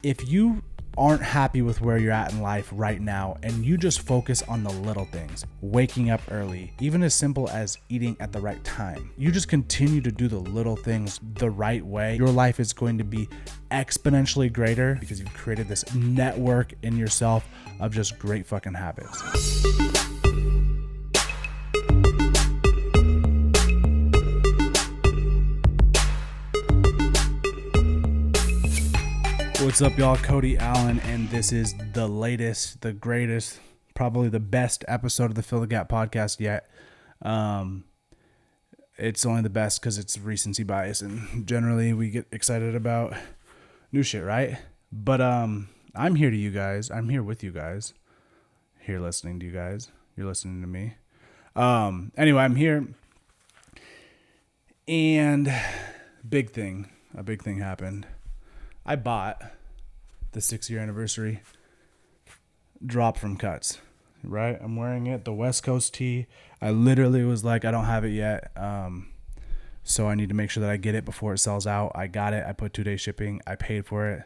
If you aren't happy with where you're at in life right now and you just focus on the little things, waking up early, even as simple as eating at the right time, you just continue to do the little things the right way, your life is going to be exponentially greater because you've created this network in yourself of just great fucking habits. What's up, y'all? Cody Allen, and this is the latest, the greatest, probably the best episode of the Fill the Gap podcast yet. It's only the best because it's recency bias, and generally we get excited about new shit, right? But I'm here to you guys. I'm here with you guys. Here listening to you guys. You're listening to me. Anyway, I'm here, and a big thing happened. I bought the 6-year anniversary drop from Cuts, right? I'm wearing it, the West Coast tee. I literally was like, I don't have it yet. So I need to make sure that I get it before it sells out. I got it. I put 2-day shipping. I paid for it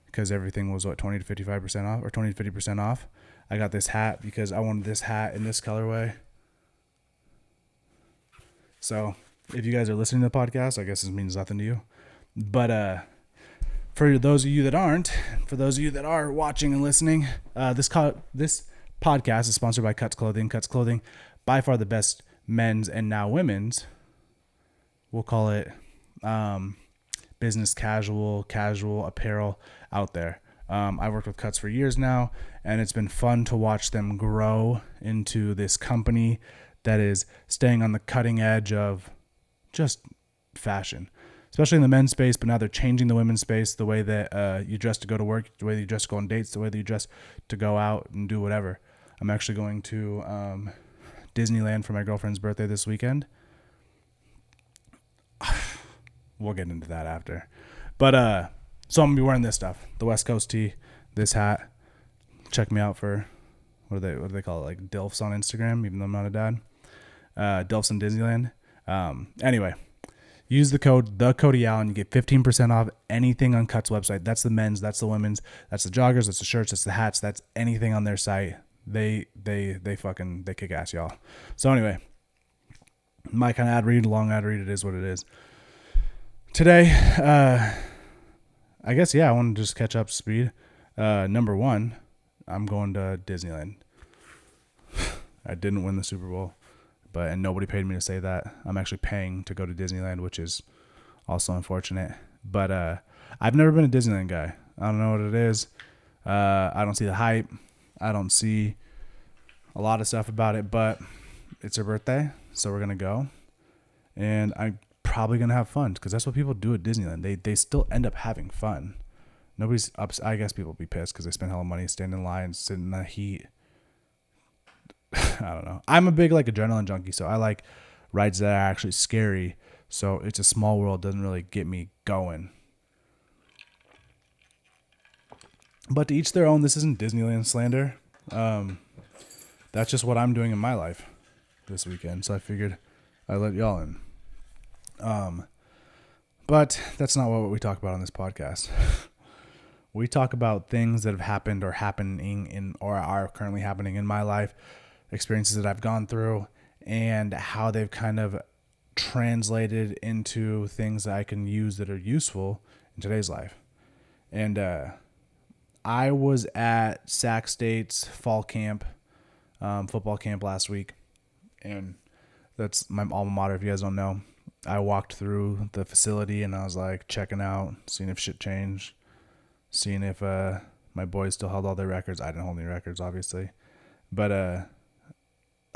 because everything was 20 to 55% off or 20 to 50% off. I got this hat because I wanted this hat in this colorway. So if you guys are listening to the podcast, I guess this means nothing to you. But, for those of you that aren't, for those of you that are watching and listening, this podcast is sponsored by CutsClothing. CutsClothing, by far the best men's and now women's, we'll call it business casual apparel out there. I've worked with Cuts for years now, and it's been fun to watch them grow into this company that is staying on the cutting edge of just fashion. Especially in the men's space, but now they're changing the women's space, the way that you dress to go to work, the way that you dress to go on dates, the way that you dress to go out and do whatever. I'm actually going to Disneyland for my girlfriend's birthday this weekend. We'll get into that after. But so I'm going to be wearing this stuff, the West Coast tee, this hat. Check me out for, what do they call it, like DILFs on Instagram, even though I'm not a dad. DILFs in Disneyland. Anyway. Use the code TheCodyAllen. You get 15% off anything on Cuts website. That's the men's, that's the women's, that's the joggers, that's the shirts, that's the hats, that's anything on their site. They kick ass, y'all. So anyway, my kind of ad read, long ad read, it is what it is. Today, I guess, I want to just catch up to speed. Number one, I'm going to Disneyland. I didn't win the Super Bowl. And nobody paid me to say that. I'm actually paying to go to Disneyland, which is also unfortunate. But I've never been a Disneyland guy. I don't know what it is. I don't see the hype. I don't see a lot of stuff about it. But it's her birthday, so we're going to go. And I'm probably going to have fun because that's what people do at Disneyland. They still end up having fun. Nobody's up. I guess people will be pissed because they spend hella money, stand in line, sit in the heat. I don't know. I'm a big adrenaline junkie, so I like rides that are actually scary. So It's a Small World doesn't really get me going. But to each their own. This isn't Disneyland slander. That's just what I'm doing in my life this weekend. So I figured I'd let y'all in. But that's not what we talk about on this podcast. We talk about things that have happened or happening in or are currently happening in my life. Experiences that I've gone through and how they've kind of translated into things that I can use that are useful in today's life. And I was at Sac State's fall camp, football camp last week, and that's my alma mater. If you guys don't know, I walked through the facility and I was like checking out, seeing if shit changed, seeing if my boys still held all their records. I didn't hold any records, obviously, but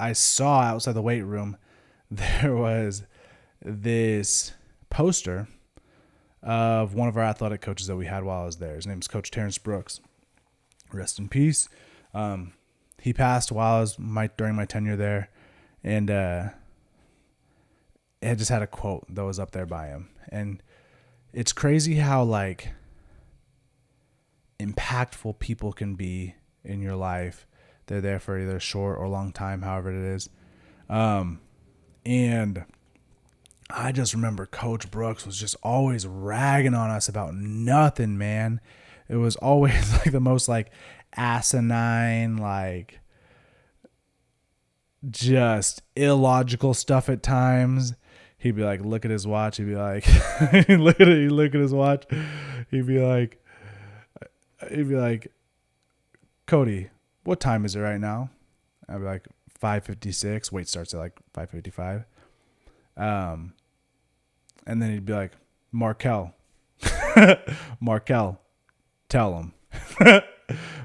I saw outside the weight room, there was this poster of one of our athletic coaches that we had while I was there. His name is Coach Terrence Brooks. Rest in peace. He passed while I was during my tenure there, and it just had a quote that was up there by him. And it's crazy how impactful people can be in your life. They're there for either a short or long time, however it is. And I just remember Coach Brooks was just always ragging on us about nothing, man. it was always like the most like asinine, like just illogical stuff at times. He'd be like, look at his watch. He'd be like, look at his watch. He'd be like, Cody, what time is it right now? I'd be like, 5:56. Wait starts at like 5:55. And then he'd be like, Markel, tell him.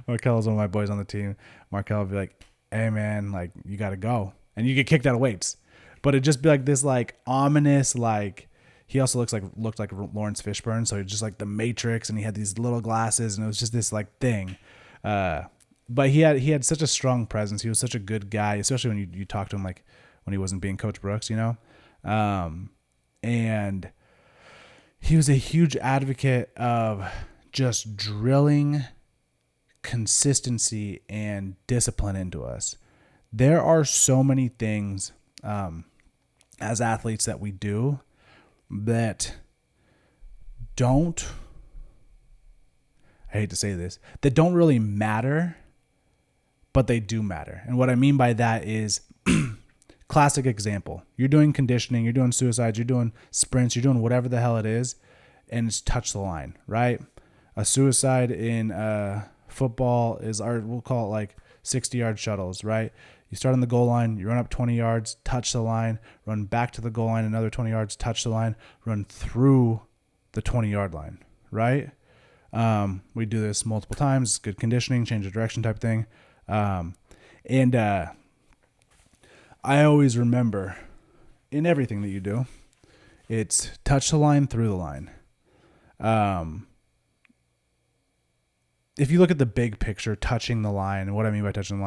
Markel is one of my boys on the team. Markel would be like, hey man, like you got to go. And you get kicked out of weights. But it'd just be like this like ominous, like he also looked like Lawrence Fishburne. So he's just like the Matrix, and he had these little glasses, and it was just this like thing. But he had such a strong presence. He was such a good guy, especially when you talk to him like when he wasn't being Coach Brooks, you know? And he was a huge advocate of just drilling consistency and discipline into us. There are so many things as athletes that we do that don't, I hate to say this, that don't really matter, but they do matter. And what I mean by that is, classic example, you're doing conditioning, you're doing suicides, you're doing sprints, you're doing whatever the hell it is, and it's touch the line, right? A suicide in football is we'll call it like 60-yard shuttles, right? You start on the goal line, you run up 20 yards, touch the line, run back to the goal line, another 20 yards, touch the line, run through the 20-yard line, right? We do this multiple times, good conditioning, change of direction type thing. And I always remember in everything that you do, it's touch the line, through the line. If you look at the big picture, touching the line, and what I mean by touching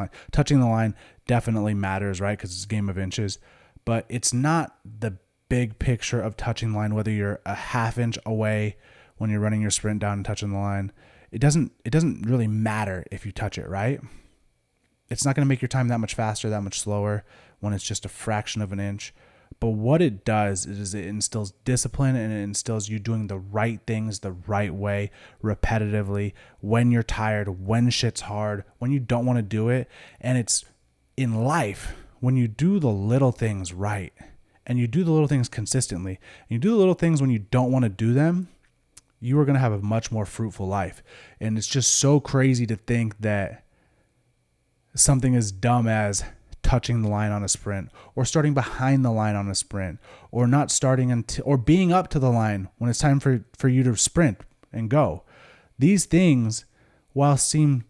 the line definitely matters, right? Because it's a game of inches, but it's not the big picture of touching the line, whether you're a half inch away when you're running your sprint down and touching the line. It doesn't really matter if you touch it, right? It's not going to make your time that much faster, that much slower when it's just a fraction of an inch. But what it does is it instills discipline, and it instills you doing the right things the right way, repetitively, when you're tired, when shit's hard, when you don't want to do it. And it's in life, when you do the little things right, and you do the little things consistently, and you do the little things when you don't want to do them, you are going to have a much more fruitful life. And it's just so crazy to think that something as dumb as touching the line on a sprint, or starting behind the line on a sprint, or not starting until, or being up to the line when it's time for you to sprint and go. These things, while seem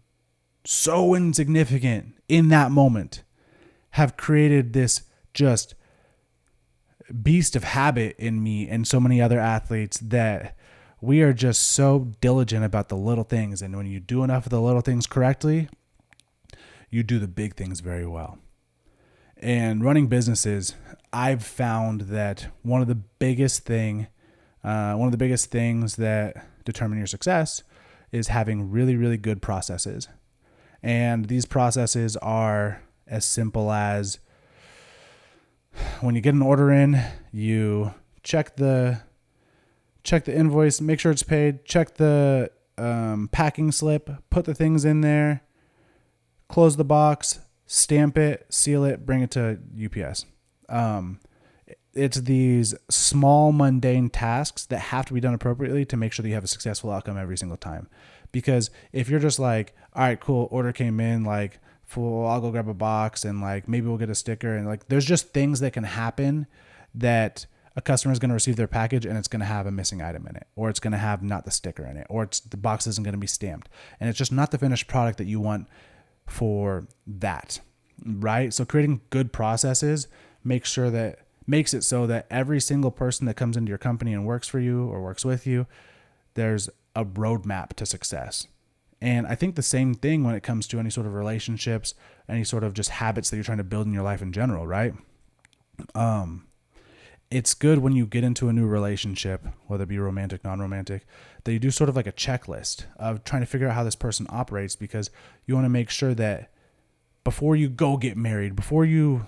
so insignificant in that moment, have created this just beast of habit in me and so many other athletes that we are just so diligent about the little things. And when you do enough of the little things correctly, you do the big things very well. And running businesses, I've found that one of the biggest things that determine your success is having really, really good processes. And these processes are as simple as, when you get an order in, you check the invoice, make sure it's paid, check the packing slip, put the things in there, close the box, stamp it, seal it, bring it to UPS. It's these small, mundane tasks that have to be done appropriately to make sure that you have a successful outcome every single time. Because if you're just like, all right, cool, order came in, like, I'll go grab a box, and like maybe we'll get a sticker, and like there's just things that can happen that a customer is going to receive their package and it's going to have a missing item in it, or it's going to have not the sticker in it, or the box isn't going to be stamped, and it's just not the finished product that you want for that, right? So creating good processes makes it so that every single person that comes into your company and works for you or works with you, there's a roadmap to success. And I think the same thing when it comes to any sort of relationships, any sort of just habits that you're trying to build in your life in general, right? It's good when you get into a new relationship, whether it be romantic, non-romantic, that you do sort of like a checklist of trying to figure out how this person operates, because you want to make sure that before you go get married, before you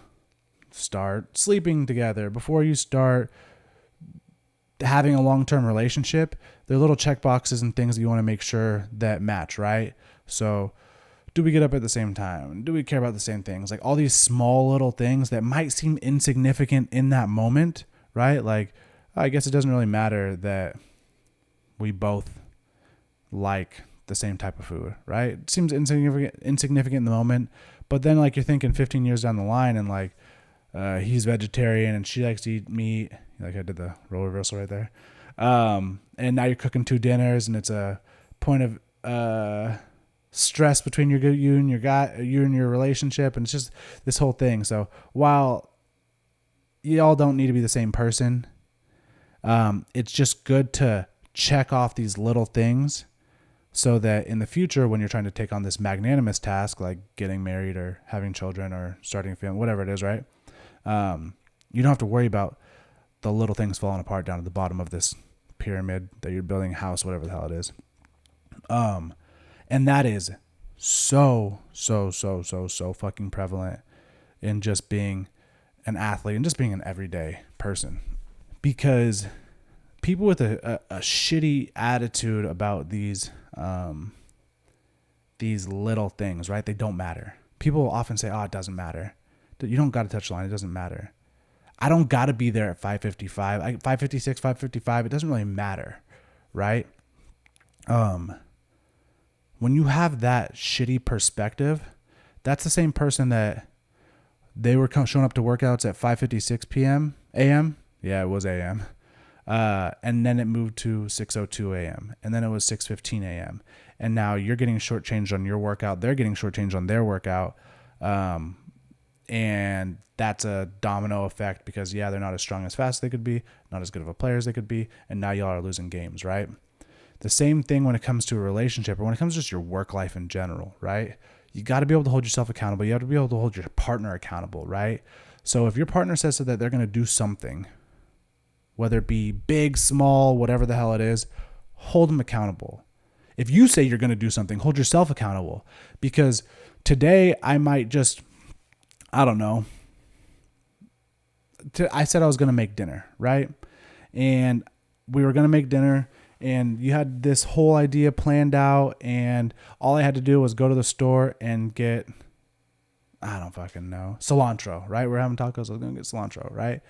start sleeping together, before you start having a long-term relationship, they're little check boxes and things that you want to make sure that match, right? So do we get up at the same time? Do we care about the same things? Like all these small little things that might seem insignificant in that moment, right? Like, I guess it doesn't really matter that we both like the same type of food, right? It seems insignificant in the moment, but then like you're thinking 15 years down the line and like he's vegetarian and she likes to eat meat. Like I did the role reversal right there. And now you're cooking 2 dinners and it's a point of stress between you and your relationship, and it's just this whole thing. So while y'all don't need to be the same person, it's just good to check off these little things so that in the future, when you're trying to take on this magnanimous task, like getting married or having children or starting a family, whatever it is, right? You don't have to worry about the little things falling apart down at the bottom of this pyramid that you're building a house, whatever the hell it is. And that is so fucking prevalent in just being an athlete and just being an everyday person, because people with a shitty attitude about these little things, right? They don't matter. People often say, oh, it doesn't matter. You don't got to touch the line. It doesn't matter. I don't got to be there at 5:55, 5:56, 5:55. It doesn't really matter, right? When you have that shitty perspective, that's the same person that they were showing up to workouts at 5:56 a.m. Yeah, it was a.m. And then it moved to 6:02 a.m. And then it was 6:15 a.m. And now you're getting shortchanged on your workout. They're getting shortchanged on their workout. And that's a domino effect because, yeah, they're not as strong as fast as they could be, not as good of a player as they could be, and now y'all are losing games, right? The same thing when it comes to a relationship or when it comes to just your work life in general, right? You got to be able to hold yourself accountable. You have to be able to hold your partner accountable, right? So if your partner says that they're going to do something, whether it be big, small, whatever the hell it is, hold them accountable. If you say you're going to do something, hold yourself accountable, because today I might just, I don't know. I said I was going to make dinner, right? And we were going to make dinner, and you had this whole idea planned out, and all I had to do was go to the store and get, I don't fucking know, cilantro, right? We're having tacos. I was going to get cilantro, right?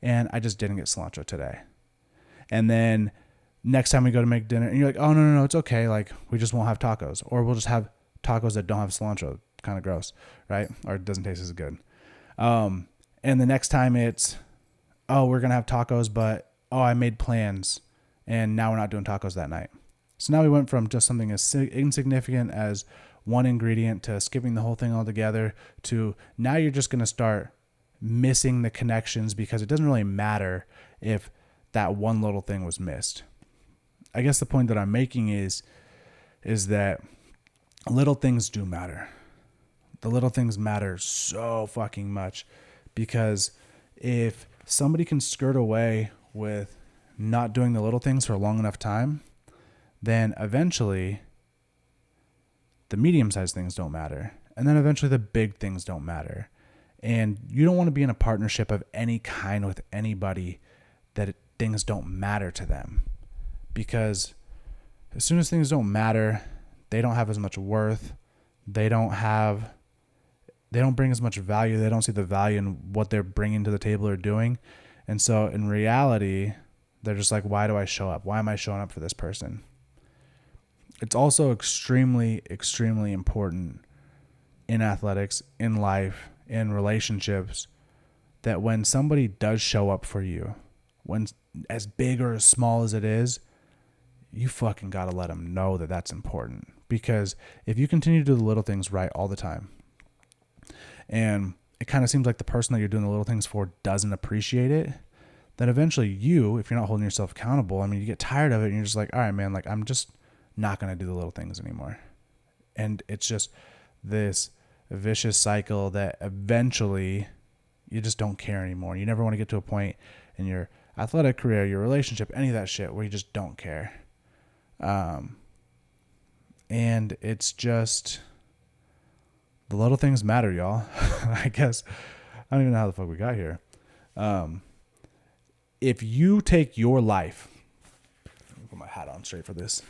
And I just didn't get cilantro today. And then next time we go to make dinner, and you're like, oh, no, it's okay. Like, we just won't have tacos, or we'll just have tacos that don't have cilantro. Kind of gross, right? Or it doesn't taste as good. And the next time it's, oh, we're going to have tacos, but, oh, I made plans and now we're not doing tacos that night. So now we went from just something as insignificant as one ingredient to skipping the whole thing altogether to now you're just going to start missing the connections because it doesn't really matter if that one little thing was missed. I guess the point that I'm making is that little things do matter. The little things matter so fucking much, because if somebody can skirt away with not doing the little things for a long enough time, then eventually the medium-sized things don't matter. And then eventually the big things don't matter. And you don't want to be in a partnership of any kind with anybody that things don't matter to them. Because as soon as things don't matter, they don't have as much worth. They don't bring as much value. They don't see the value in what they're bringing to the table or doing. And so in reality, they're just like, why do I show up? Why am I showing up for this person? It's also extremely, extremely important in athletics, in life, in relationships, that when somebody does show up for you, when as big or as small as it is, you fucking got to let them know that that's important. Because if you continue to do the little things right all the time, and it kind of seems like the person that you're doing the little things for doesn't appreciate it, then eventually you, if you're not holding yourself accountable, I mean, you get tired of it and you're just like, all right, man, like I'm just not going to do the little things anymore. And it's just this vicious cycle that eventually you just don't care anymore. You never want to get to a point in your athletic career, your relationship, any of that shit where you just don't care. And it's just, the little things matter, y'all. I guess, I don't even know how the fuck we got here. if you take your life, let me put my hat on straight for this.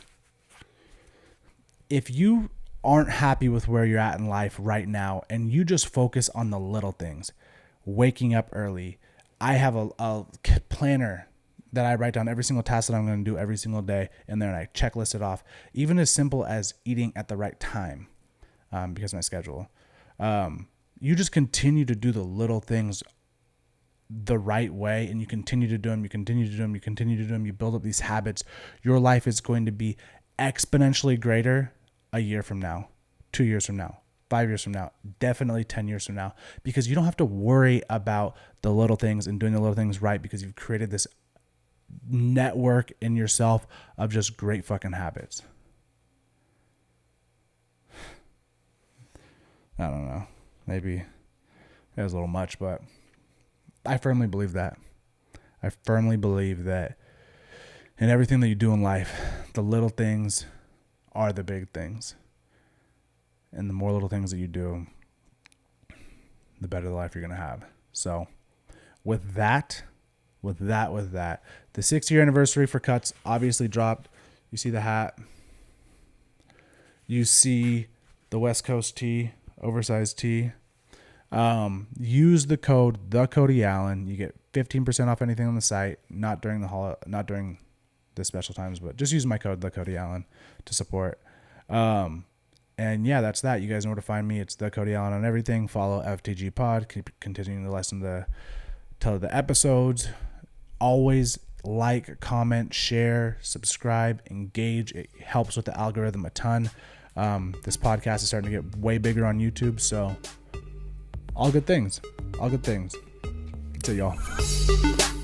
If you aren't happy with where you're at in life right now and you just focus on the little things, waking up early. I have a planner that I write down every single task that I'm going to do every single day, and then I checklist it off. Even as simple as eating at the right time, because of my schedule. You just continue to do the little things the right way, and you continue to do them, you build up these habits. Your life is going to be exponentially greater a year from now, 2 years from now, 5 years from now, definitely 10 years from now, because you don't have to worry about the little things and doing the little things right, because you've created this network in yourself of just great fucking habits. I don't know. Maybe it was a little much, but I firmly believe that. I firmly believe that in everything that you do in life, the little things are the big things. And the more little things that you do, the better the life you're going to have. So with that, the 6-year anniversary for Cuts obviously dropped. You see the hat. You see the West Coast tee, oversized tee. Use the code @CodyAllen. You get 15% off anything on the site. Not during the special times, but just use my code @CodyAllen to support. And yeah, that's that. You guys know where to find me. It's @CodyAllen on everything. Follow FTG Pod. Keep continuing to listen to the episodes. Always like, comment, share, subscribe, engage. It helps with the algorithm a ton. This podcast is starting to get way bigger on YouTube, so all good things. That's it, y'all.